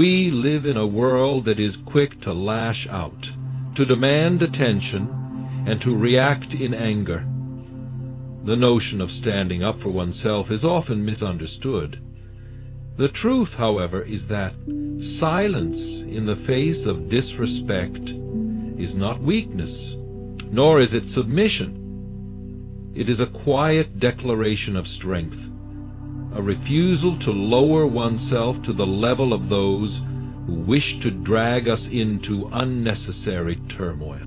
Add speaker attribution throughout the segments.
Speaker 1: We live in a world that is quick to lash out, to demand attention, and to react in anger. The notion of standing up for oneself is often misunderstood. The truth, however, is that silence in the face of disrespect is not weakness, nor is it submission. It is a quiet declaration of strength, a refusal to lower oneself to the level of those who wish to drag us into unnecessary turmoil.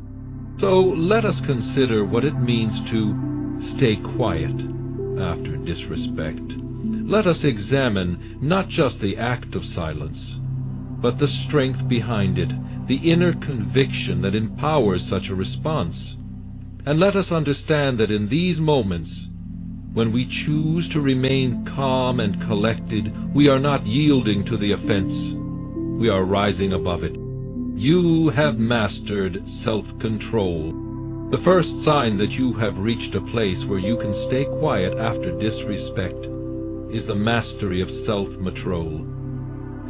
Speaker 1: So let us consider what it means to stay quiet after disrespect. Let us examine not just the act of silence, but the strength behind it, the inner conviction that empowers such a response. And let us understand that in these moments, when we choose to remain calm and collected, we are not yielding to the offense. We are rising above it. You have mastered self-control. The first sign that you have reached a place where you can stay quiet after disrespect is the mastery of self-control.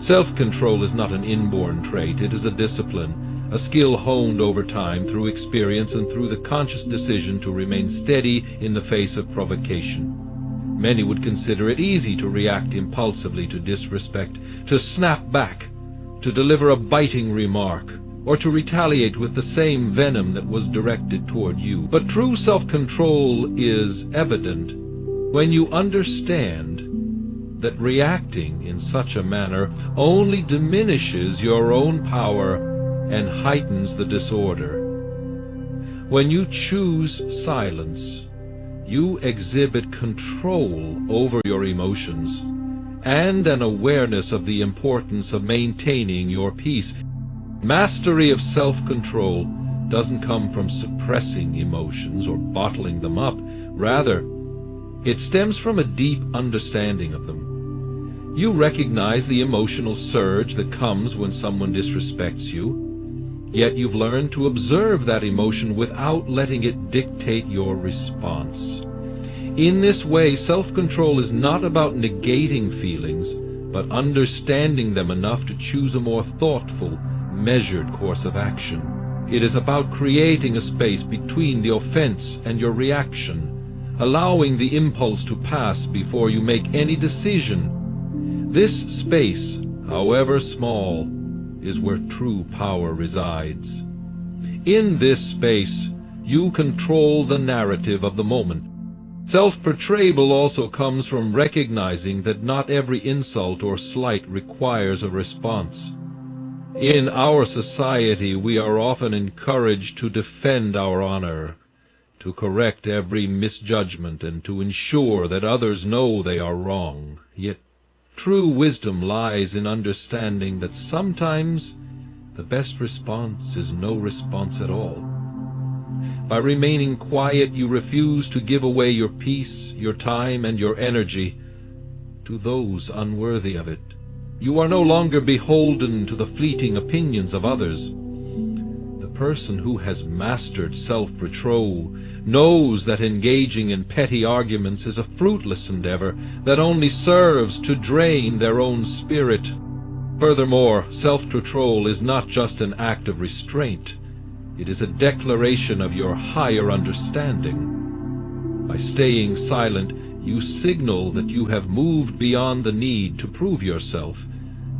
Speaker 1: Self-control is not an inborn trait. It is a discipline, a skill honed over time through experience and through the conscious decision to remain steady in the face of provocation. Many would consider it easy to react impulsively to disrespect, to snap back, to deliver a biting remark, or to retaliate with the same venom that was directed toward you. But true self-control is evident when you understand that reacting in such a manner only diminishes your own power and heightens the disorder. When you choose silence, you exhibit control over your emotions and an awareness of the importance of maintaining your peace. Mastery of self-control doesn't come from suppressing emotions or bottling them up. Rather, it stems from a deep understanding of them. You recognize the emotional surge that comes when someone disrespects you, yet you've learned to observe that emotion without letting it dictate your response. In this way, self-control is not about negating feelings, but understanding them enough to choose a more thoughtful, measured course of action. It is about creating a space between the offense and your reaction, allowing the impulse to pass before you make any decision. This space, however small, is where true power resides. In this space, you control the narrative of the moment. Self-portrayal also comes from recognizing that not every insult or slight requires a response. In our society, we are often encouraged to defend our honor, to correct every misjudgment, and to ensure that others know they are wrong. Yet true wisdom lies in understanding that sometimes the best response is no response at all. By remaining quiet, you refuse to give away your peace, your time, and your energy to those unworthy of it. You are no longer beholden to the fleeting opinions of others. The person who has mastered self-control knows that engaging in petty arguments is a fruitless endeavor that only serves to drain their own spirit. Furthermore, self-control is not just an act of restraint. It is a declaration of your higher understanding. By staying silent, you signal that you have moved beyond the need to prove yourself.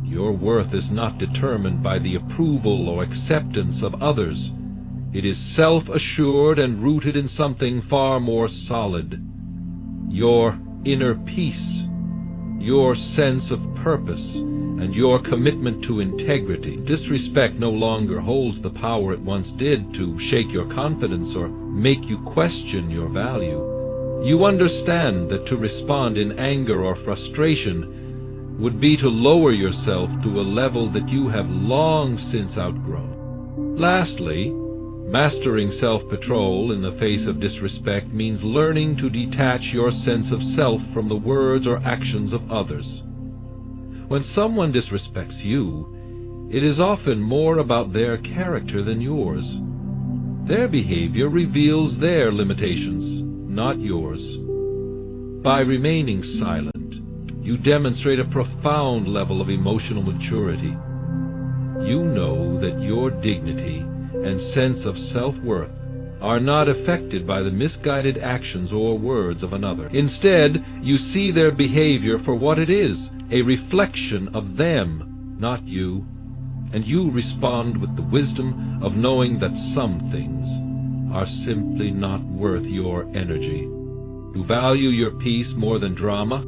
Speaker 1: Your worth is not determined by the approval or acceptance of others. It is self-assured and rooted in something far more solid. Your inner peace, your sense of purpose, and your commitment to integrity. Disrespect no longer holds the power it once did to shake your confidence or make you question your value. You understand that to respond in anger or frustration would be to lower yourself to a level that you have long since outgrown. Lastly, mastering self-control in the face of disrespect means learning to detach your sense of self from the words or actions of others. When someone disrespects you, it is often more about their character than yours. Their behavior reveals their limitations, not yours. By remaining silent, you demonstrate a profound level of emotional maturity. you know that your dignity and sense of self-worth are not affected by the misguided actions or words of another. Instead, you see their behavior for what it is, a reflection of them, not you, and you respond with the wisdom of knowing that some things are simply not worth your energy. You value your peace more than drama.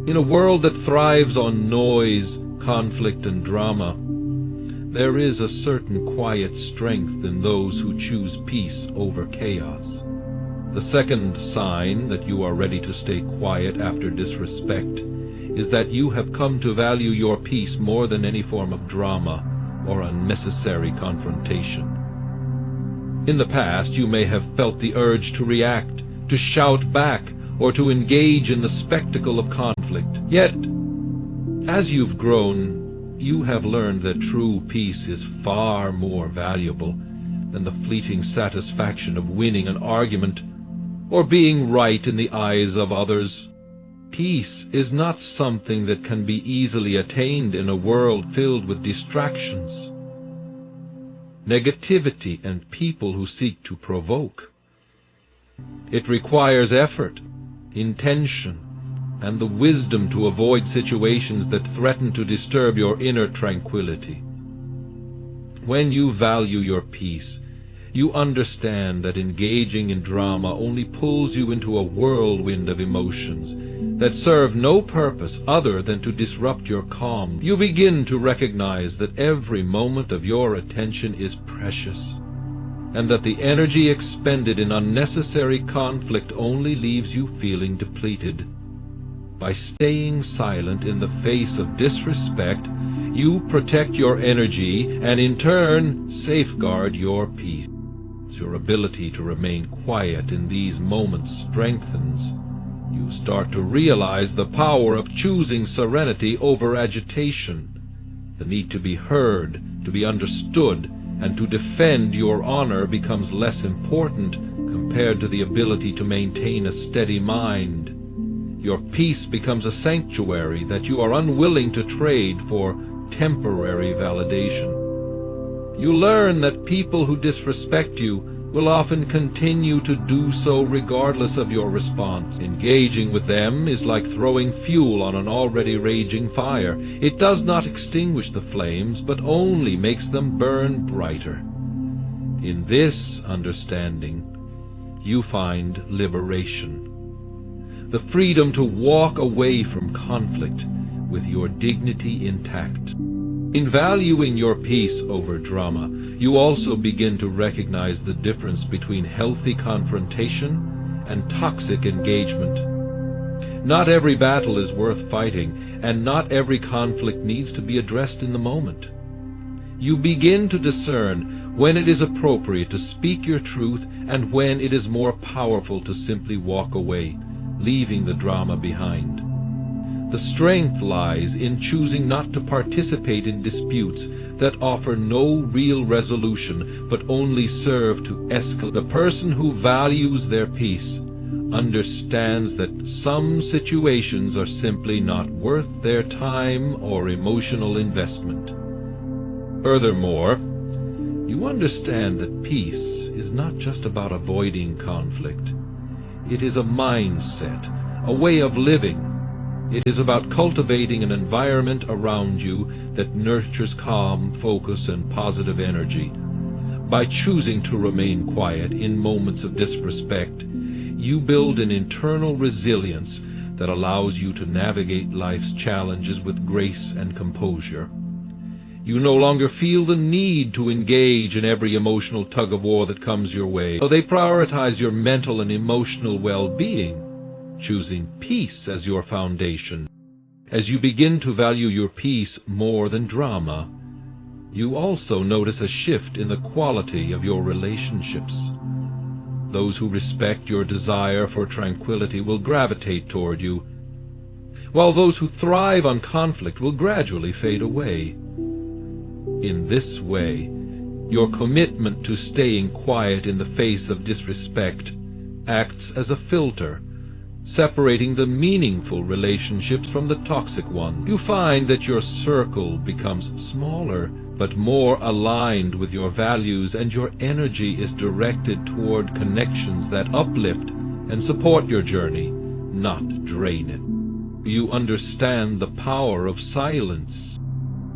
Speaker 1: In a world that thrives on noise, conflict, and drama, there is a certain quiet strength in those who choose peace over chaos. The second sign that you are ready to stay quiet after disrespect is that you have come to value your peace more than any form of drama or unnecessary confrontation. In the past, you may have felt the urge to react, to shout back, or to engage in the spectacle of conflict. Yet, as you've grown, you have learned that true peace is far more valuable than the fleeting satisfaction of winning an argument or being right in the eyes of others. Peace is not something that can be easily attained in a world filled with distractions, negativity, and people who seek to provoke. It requires effort, intention, and the wisdom to avoid situations that threaten to disturb your inner tranquility. When you value your peace, you understand that engaging in drama only pulls you into a whirlwind of emotions that serve no purpose other than to disrupt your calm. You begin to recognize that every moment of your attention is precious, and that the energy expended in unnecessary conflict only leaves you feeling depleted. By staying silent in the face of disrespect, you protect your energy and in turn safeguard your peace. Your ability to remain quiet in these moments strengthens. You start to realize the power of choosing serenity over agitation. The need to be heard, to be understood, and to defend your honor becomes less important compared to the ability to maintain a steady mind. Your peace becomes a sanctuary that you are unwilling to trade for temporary validation. You learn that people who disrespect you will often continue to do so regardless of your response. Engaging with them is like throwing fuel on an already raging fire. It does not extinguish the flames, but only makes them burn brighter. In this understanding, you find liberation, the freedom to walk away from conflict with your dignity intact. In valuing your peace over drama, you also begin to recognize the difference between healthy confrontation and toxic engagement. Not every battle is worth fighting, and not every conflict needs to be addressed in the moment. You begin to discern when it is appropriate to speak your truth and when it is more powerful to simply walk away, leaving the drama behind. The strength lies in choosing not to participate in disputes that offer no real resolution but only serve to escalate. The person who values their peace understands that some situations are simply not worth their time or emotional investment. Furthermore, you understand that peace is not just about avoiding conflict. It is a mindset, a way of living. It is about cultivating an environment around you that nurtures calm, focus, and positive energy. By choosing to remain quiet in moments of disrespect, you build an internal resilience that allows you to navigate life's challenges with grace and composure. You no longer feel the need to engage in every emotional tug-of-war that comes your way. So they prioritize your mental and emotional well-being, choosing peace as your foundation. As you begin to value your peace more than drama, you also notice a shift in the quality of your relationships. Those who respect your desire for tranquility will gravitate toward you, while those who thrive on conflict will gradually fade away. In this way, your commitment to staying quiet in the face of disrespect acts as a filter, separating the meaningful relationships from the toxic ones. You find that your circle becomes smaller but more aligned with your values, and your energy is directed toward connections that uplift and support your journey, not drain it. You understand the power of silence.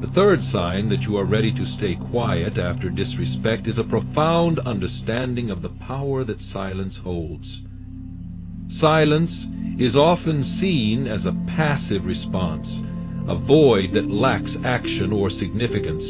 Speaker 1: The third sign that you are ready to stay quiet after disrespect is a profound understanding of the power that silence holds. Silence is often seen as a passive response, a void that lacks action or significance.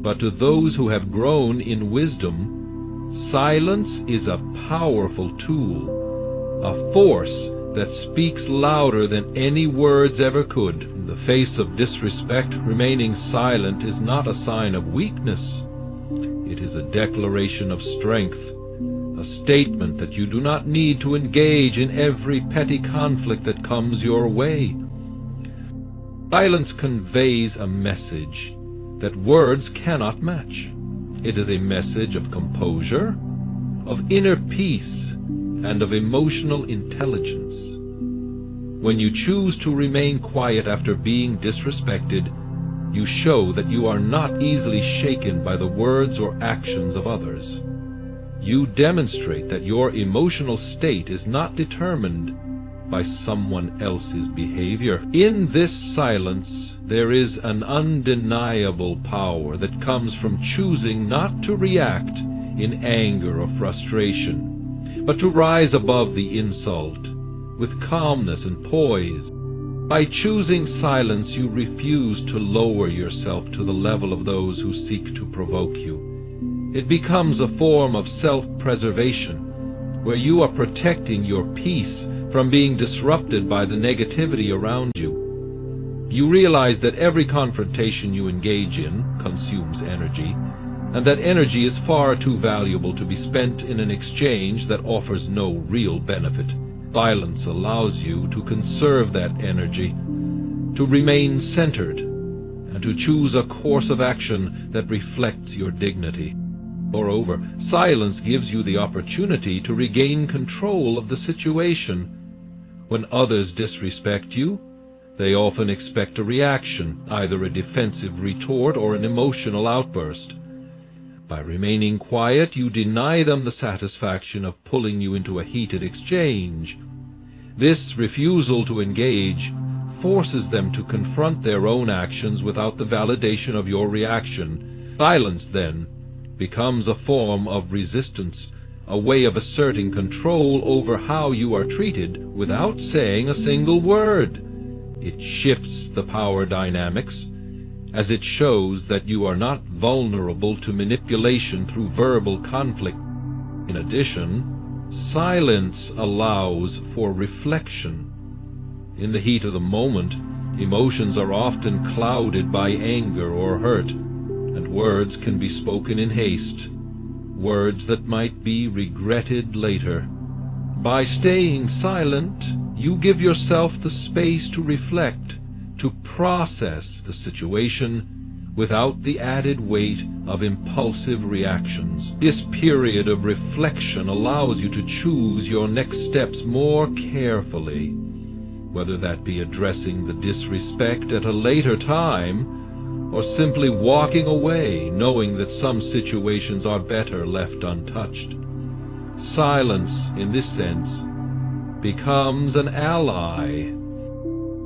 Speaker 1: But to those who have grown in wisdom, silence is a powerful tool, a force that speaks louder than any words ever could. In the face of disrespect, remaining silent is not a sign of weakness. It is a declaration of strength, a statement that you do not need to engage in every petty conflict that comes your way. Silence conveys a message that words cannot match. It is a message of composure, of inner peace, and of emotional intelligence. When you choose to remain quiet after being disrespected, you show that you are not easily shaken by the words or actions of others. You demonstrate that your emotional state is not determined by someone else's behavior. In this silence, there is an undeniable power that comes from choosing not to react in anger or frustration, but to rise above the insult with calmness and poise. By choosing silence, you refuse to lower yourself to the level of those who seek to provoke you. It becomes a form of self-preservation, where you are protecting your peace from being disrupted by the negativity around you. You realize that every confrontation you engage in consumes energy, and that energy is far too valuable to be spent in an exchange that offers no real benefit. Silence allows you to conserve that energy, to remain centered, and to choose a course of action that reflects your dignity. Moreover, silence gives you the opportunity to regain control of the situation. When others disrespect you, they often expect a reaction, either a defensive retort or an emotional outburst. By remaining quiet, you deny them the satisfaction of pulling you into a heated exchange. This refusal to engage forces them to confront their own actions without the validation of your reaction. Silence, then, becomes a form of resistance, a way of asserting control over how you are treated without saying a single word. It shifts the power dynamics, as it shows that you are not vulnerable to manipulation through verbal conflict. In addition, silence allows for reflection. In the heat of the moment, emotions are often clouded by anger or hurt, and words can be spoken in haste, words that might be regretted later. By staying silent, you give yourself the space to reflect, to process the situation without the added weight of impulsive reactions. This period of reflection allows you to choose your next steps more carefully, whether that be addressing the disrespect at a later time or simply walking away, knowing that some situations are better left untouched. Silence, in this sense, becomes an ally.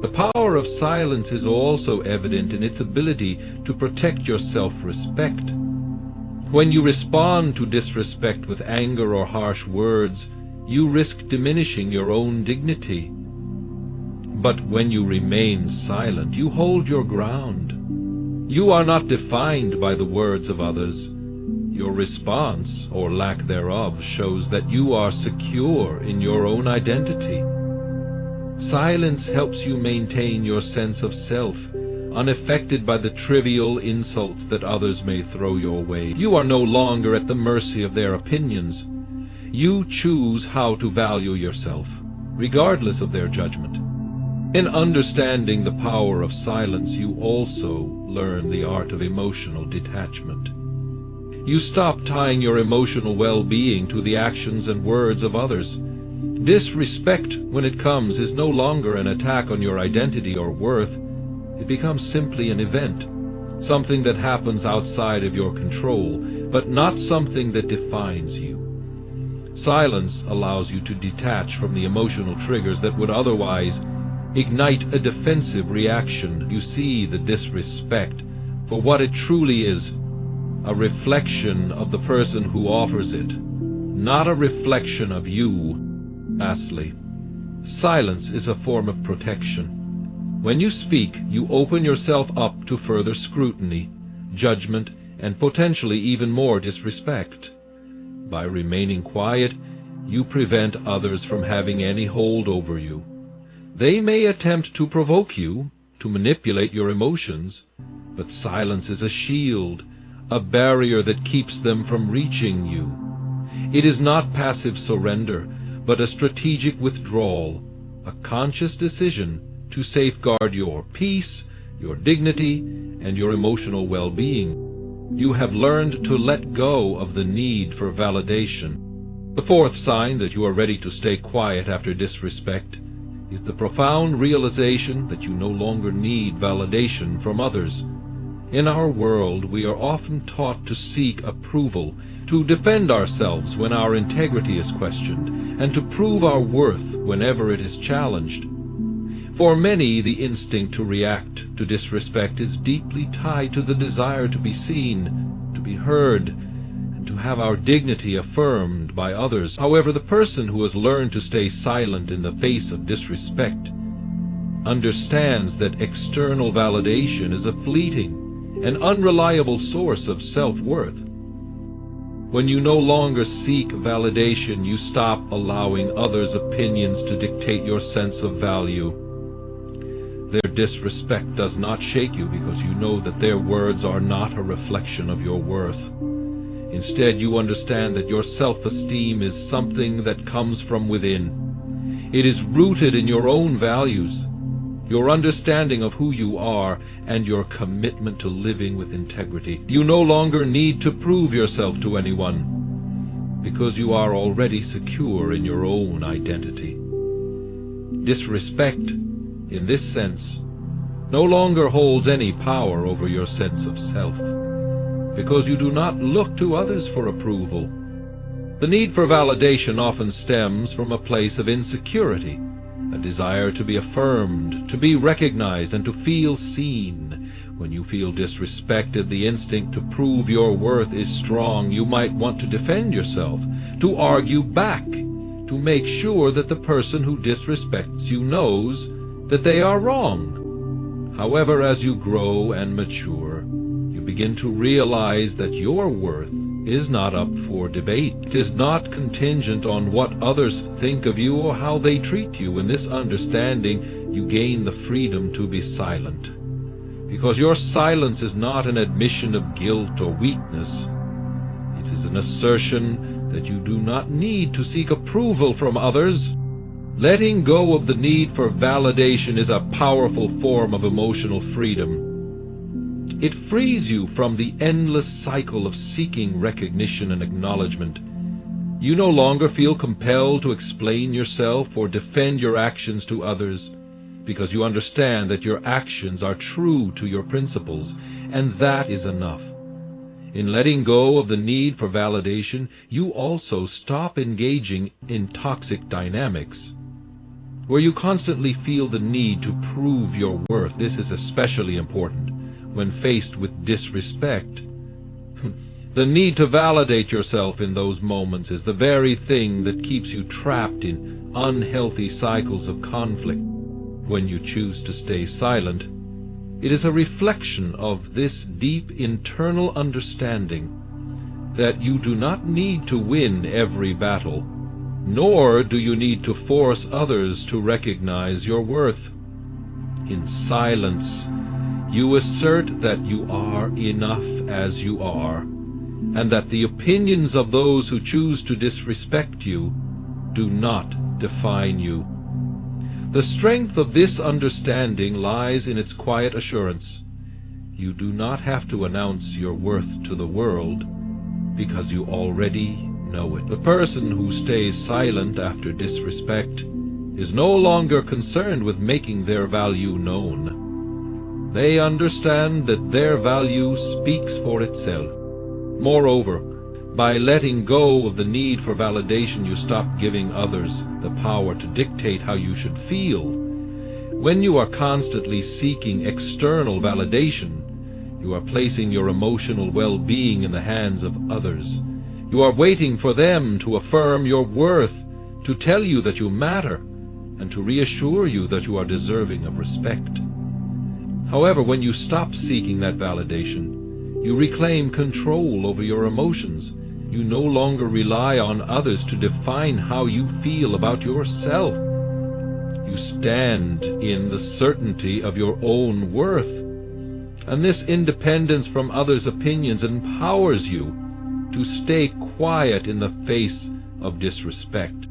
Speaker 1: The power of silence is also evident in its ability to protect your self-respect. When you respond to disrespect with anger or harsh words, you risk diminishing your own dignity. But when you remain silent, you hold your ground. You are not defined by the words of others. Your response, or lack thereof, shows that you are secure in your own identity. Silence helps you maintain your sense of self, unaffected by the trivial insults that others may throw your way. You are no longer at the mercy of their opinions. You choose how to value yourself, regardless of their judgment. In understanding the power of silence, you also learn the art of emotional detachment. You stop tying your emotional well-being to the actions and words of others. Disrespect, when it comes, is no longer an attack on your identity or worth. It becomes simply an event, something that happens outside of your control, but not something that defines you. Silence allows you to detach from the emotional triggers that would otherwise ignite a defensive reaction. You see the disrespect for what it truly is, a reflection of the person who offers it, not a reflection of you. Lastly, silence is a form of protection. When you speak, you open yourself up to further scrutiny, judgment, and potentially even more disrespect. By remaining quiet, you prevent others from having any hold over you. They may attempt to provoke you, to manipulate your emotions, but silence is a shield, a barrier that keeps them from reaching you. It is not passive surrender, but a strategic withdrawal, a conscious decision to safeguard your peace, your dignity, and your emotional well-being. You have learned to let go of the need for validation. The fourth sign that you are ready to stay quiet after disrespect is the profound realization that you no longer need validation from others. In our world, we are often taught to seek approval, to defend ourselves when our integrity is questioned, and to prove our worth whenever it is challenged. For many, the instinct to react to disrespect is deeply tied to the desire to be seen, to be heard, and to have our dignity affirmed by others. However, the person who has learned to stay silent in the face of disrespect understands that external validation is a fleeting and unreliable source of self-worth. When you no longer seek validation, you stop allowing others' opinions to dictate your sense of value. Their disrespect does not shake you because you know that their words are not a reflection of your worth. Instead, you understand that your self-esteem is something that comes from within. It is rooted in your own values, your understanding of who you are, and your commitment to living with integrity. You no longer need to prove yourself to anyone because you are already secure in your own identity. Disrespect, in this sense, no longer holds any power over your sense of self, because you do not look to others for approval. The need for validation often stems from a place of insecurity, a desire to be affirmed, to be recognized, and to feel seen. When you feel disrespected, the instinct to prove your worth is strong. You might want to defend yourself, to argue back, to make sure that the person who disrespects you knows that they are wrong. However, as you grow and mature, you begin to realize that your worth is not up for debate. It is not contingent on what others think of you or how they treat you. In this understanding, you gain the freedom to be silent, because your silence is not an admission of guilt or weakness. It is an assertion that you do not need to seek approval from others. Letting go of the need for validation is a powerful form of emotional freedom. It frees you from the endless cycle of seeking recognition and acknowledgement. You no longer feel compelled to explain yourself or defend your actions to others, because you understand that your actions are true to your principles, and that is enough. In letting go of the need for validation, you also stop engaging in toxic dynamics, where you constantly feel the need to prove your worth. This is especially important when faced with disrespect. The need to validate yourself in those moments is the very thing that keeps you trapped in unhealthy cycles of conflict. When you choose to stay silent, it is a reflection of this deep internal understanding that you do not need to win every battle, nor do you need to force others to recognize your worth. In silence, you assert that you are enough as you are, and that the opinions of those who choose to disrespect you do not define you. The strength of this understanding lies in its quiet assurance. You do not have to announce your worth to the world, because you already know it. The person who stays silent after disrespect is no longer concerned with making their value known. They understand that their value speaks for itself. Moreover, by letting go of the need for validation, you stop giving others the power to dictate how you should feel. When you are constantly seeking external validation, you are placing your emotional well-being in the hands of others. You are waiting for them to affirm your worth, to tell you that you matter, and to reassure you that you are deserving of respect. However, when you stop seeking that validation, you reclaim control over your emotions. You no longer rely on others to define how you feel about yourself. You stand in the certainty of your own worth, and this independence from others' opinions empowers you to stay quiet in the face of disrespect.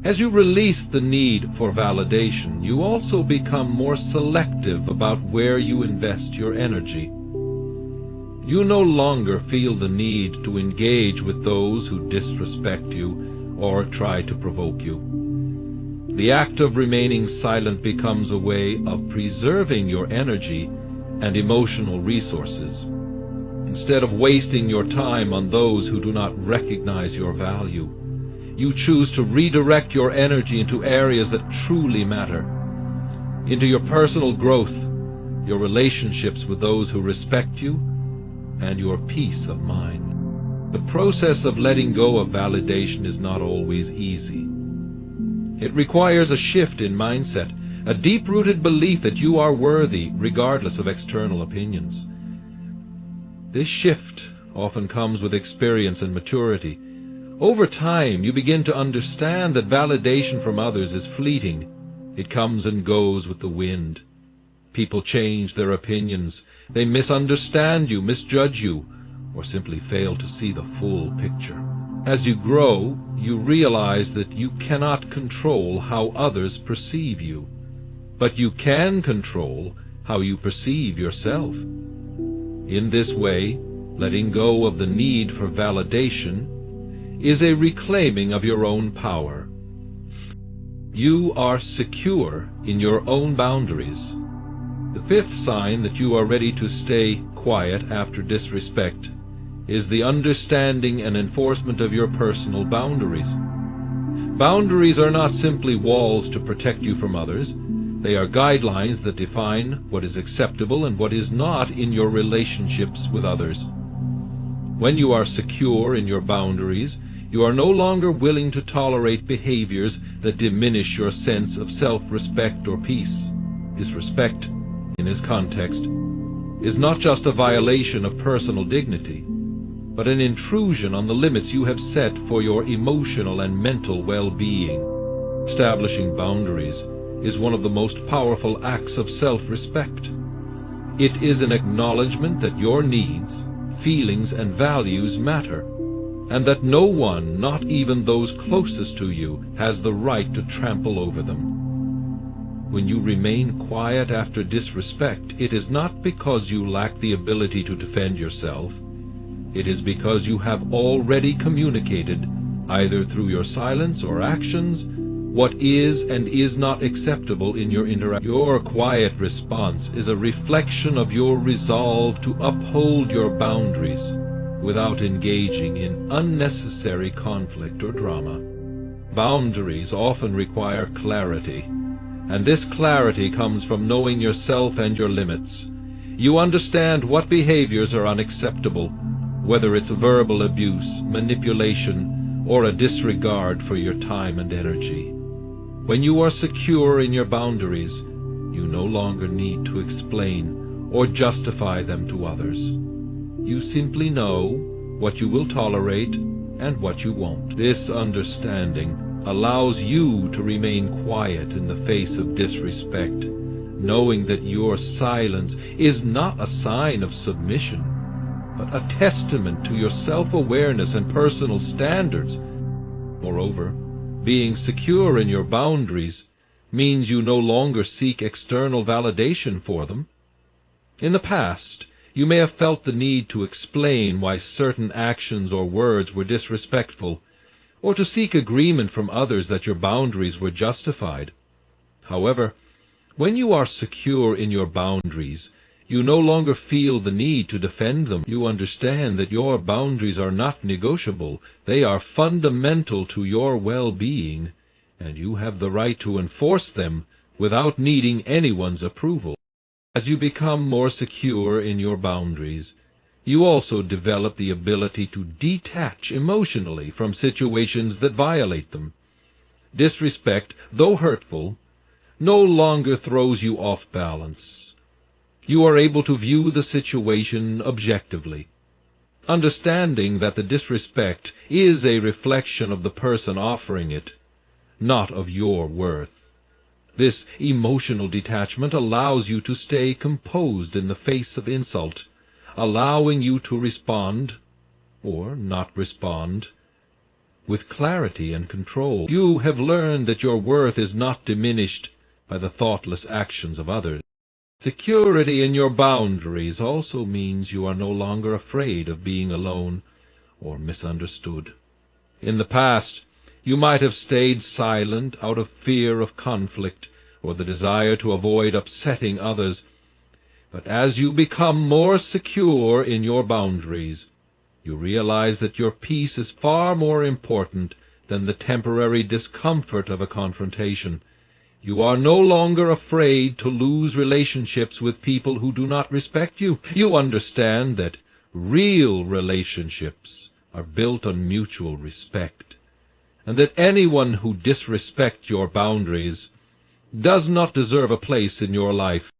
Speaker 1: As you release the need for validation, you also become more selective about where you invest your energy. You no longer feel the need to engage with those who disrespect you or try to provoke you. The act of remaining silent becomes a way of preserving your energy and emotional resources. Instead of wasting your time on those who do not recognize your value, you choose to redirect your energy into areas that truly matter, into your personal growth, your relationships with those who respect you, and your peace of mind. The process of letting go of validation is not always easy. It requires a shift in mindset, a deep-rooted belief that you are worthy regardless of external opinions. This shift often comes with experience and maturity. Over time, you begin to understand that validation from others is fleeting. It comes and goes with the wind. People change their opinions. They misunderstand you, misjudge you, or simply fail to see the full picture. As you grow, you realize that you cannot control how others perceive you, but you can control how you perceive yourself. In this way, letting go of the need for validation is a reclaiming of your own power. You are secure in your own boundaries. The fifth sign that you are ready to stay quiet after disrespect is the understanding and enforcement of your personal boundaries. Boundaries are not simply walls to protect you from others. They are guidelines that define what is acceptable and what is not in your relationships with others. When you are secure in your boundaries, you are no longer willing to tolerate behaviors that diminish your sense of self-respect or peace. Disrespect, in this context, is not just a violation of personal dignity, but an intrusion on the limits you have set for your emotional and mental well-being. Establishing boundaries is one of the most powerful acts of self-respect. It is an acknowledgement that your needs, feelings, and values matter, and that no one, not even those closest to you, has the right to trample over them. When you remain quiet after disrespect, it is not because you lack the ability to defend yourself. It is because you have already communicated, either through your silence or actions, what is and is not acceptable in your interaction. Your quiet response is a reflection of your resolve to uphold your boundaries without engaging in unnecessary conflict or drama. Boundaries often require clarity, and this clarity comes from knowing yourself and your limits. You understand what behaviors are unacceptable, whether it's verbal abuse, manipulation, or a disregard for your time and energy. When you are secure in your boundaries, you no longer need to explain or justify them to others. You simply know what you will tolerate and what you won't. This understanding allows you to remain quiet in the face of disrespect, knowing that your silence is not a sign of submission, but a testament to your self-awareness and personal standards. Moreover, being secure in your boundaries means you no longer seek external validation for them. In the past, you may have felt the need to explain why certain actions or words were disrespectful, or to seek agreement from others that your boundaries were justified. However, when you are secure in your boundaries, You no longer feel the need to defend them. You understand that your boundaries are not negotiable. They are fundamental to your well-being, and you have the right to enforce them without needing anyone's approval. As you become more secure in your boundaries, you also develop the ability to detach emotionally from situations that violate them. Disrespect, though hurtful, no longer throws you off balance. You are able to view the situation objectively, understanding that the disrespect is a reflection of the person offering it, not of your worth. This emotional detachment allows you to stay composed in the face of insult, allowing you to respond, or not respond, with clarity and control. You have learned that your worth is not diminished by the thoughtless actions of others. Security in your boundaries also means you are no longer afraid of being alone or misunderstood. In the past, you might have stayed silent out of fear of conflict or the desire to avoid upsetting others, but as you become more secure in your boundaries, you realize that your peace is far more important than the temporary discomfort of a confrontation. You are no longer afraid to lose relationships with people who do not respect you. You understand that real relationships are built on mutual respect, and that anyone who disrespects your boundaries does not deserve a place in your life.